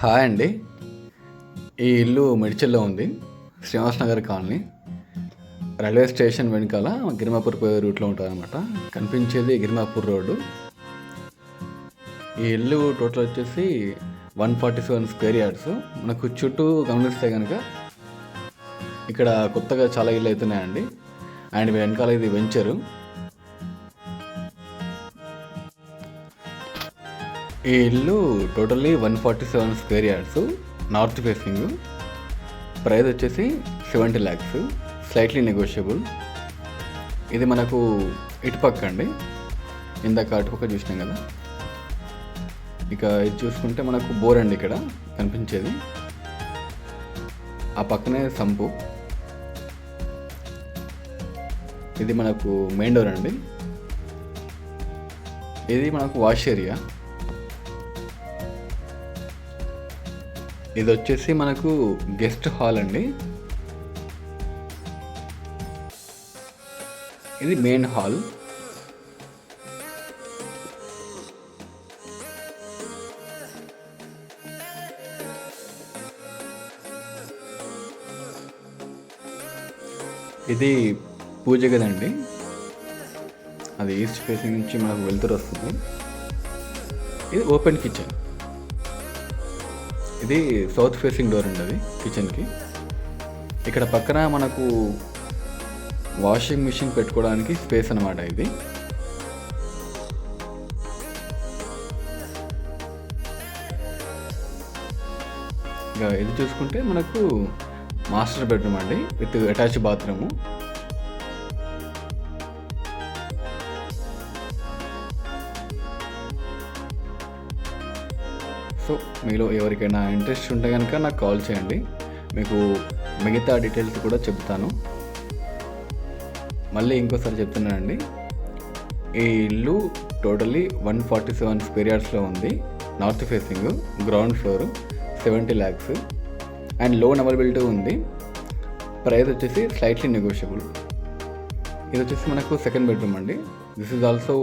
Hi అండి. ఈ ఇల్లు మెడ్చల్లో ఉంది. Srinivas Nagar colony. Railway station వెనకాల గిరిమాపూర్ పోయే రూట్లో ఉంటుందన్నమాట. కనిపించేది గిరిమాపూర్ రోడ్డు. ఈ ఇల్లు టోటల్ వచ్చేసి 147 స్క్వేర్ యార్డ్స్. మనకు చుట్టూ గమనిస్తే కనుక ఇక్కడ కొత్తగా చాలా ఇల్లు అవుతున్నాయండి. అండ్ వెనకాల ఇది వెంచరు. ఈ ఇల్లు totally 147 square yards, north facing. Price వచ్చేసి 70 lakhs, స్లైట్లీ నెగోషియబుల్. ఇది మనకు ఇటుపక్క అండి, ఇందాక అటుపక్క చూసినాం కదా. ఇక ఇది చూసుకుంటే మనకు బోర్ అండి ఇక్కడ కనిపించేది. ఆ పక్కనే సంపు. ఇది మనకు మెయిన్ డోర్ అండి. ఇది మనకు వాష్ ఏరియా. ఇది వచ్చేసి మనకు గెస్ట్ హాల్ అండి. ఇది మెయిన్ హాల్. ఇది పూజ గదండి. అది ఈస్ట్ ఫేసింగ్ నుంచి మనకు వెలుతురు వస్తుంది. ఇది ఓపెన్ కిచెన్. ఇది సౌత్ ఫేసింగ్ డోర్ అండి అది కిచెన్కి. ఇక్కడ పక్కన మనకు వాషింగ్ మిషన్ పెట్టుకోవడానికి స్పేస్ అన్నమాట. ఇది ఇక ఇది చూసుకుంటే మనకు మాస్టర్ బెడ్రూమ్ అండి, విత్ అటాచ్ బాత్రూము. సో మీలో ఎవరికైనా ఇంట్రెస్ట్ ఉంటే కనుక నాకు కాల్ చేయండి, మీకు మిగతా డీటెయిల్స్ కూడా చెప్తాను. మళ్ళీ ఇంకోసారి చెప్తున్నానండి, ఈ ఇల్లు టోటల్లీ 147 స్క్వేర్ యార్డ్స్లో ఉంది. North facing, ground floor, 70 lakhs and loan availability ఉంది. ప్రైస్ వచ్చేసి స్లైట్లీ నెగోషియబుల్. ఇది వచ్చేసి మనకు సెకండ్ బెడ్రూమ్ అండి. This is also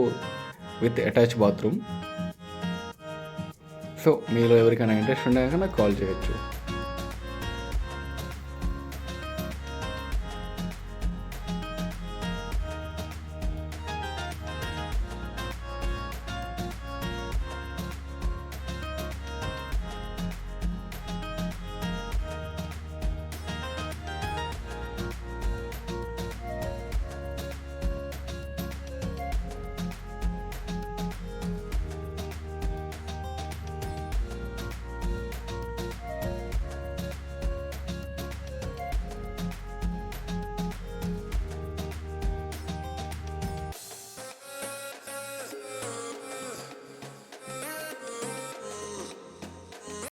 with attach bathroom. So మీలో ఎవరికైనా ఇంట్రెస్ట్ ఉంటే కనుక నాకు కాల్ చేయొచ్చు.